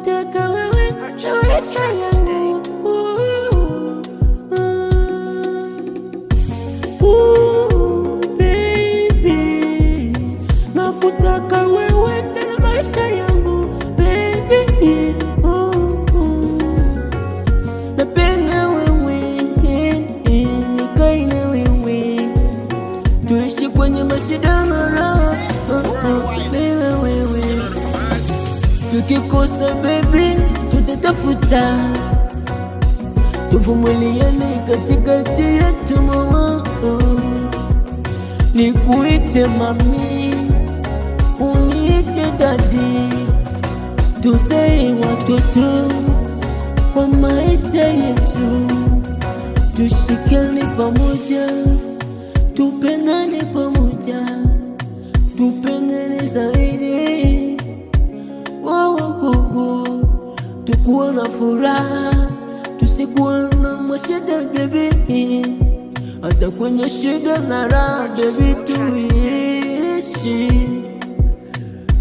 nakutaka wewe na maisha yangu. Baby, nakutaka wewe na maisha yangu, baby. Napenda wewe, nikae na wewe, tuishi kwenye mashindano raha bila wewe. Tukikosa baby, tutatafuta, tuvumiliane katikati yetu mama. Nikuite mami, uniite dadi, tuzae watoto kwa maisha yetu, tushikane pamoja, tupendane pamoja, tupendane zaidi. Tukuwa na furaha, tusikuwa na mashida baby, hata kwenye shida na raha baby tuishi.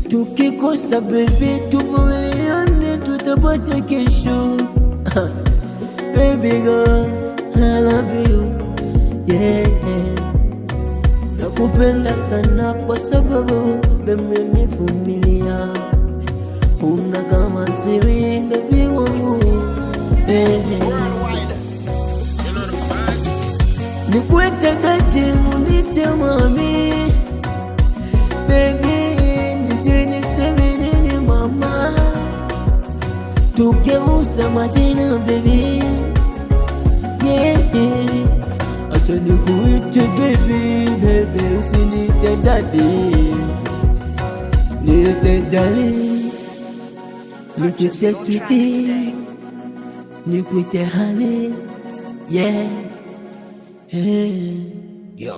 Tukikosa baby, tuvumiliane, tutapata kesho. Baby girl, I love you, yeah. Nakupenda sana kwa sababu umenivumilia. Una kama siri baby wangu, nikuite dadi, unite mami, baby, nijue niseme nini mama, tugeuze majina baby, yeah. Acha nikuite baby, baby, usiniite dadi, niite darling, nikuite sweetie, nikuite honey, yeah. Hey. Yo.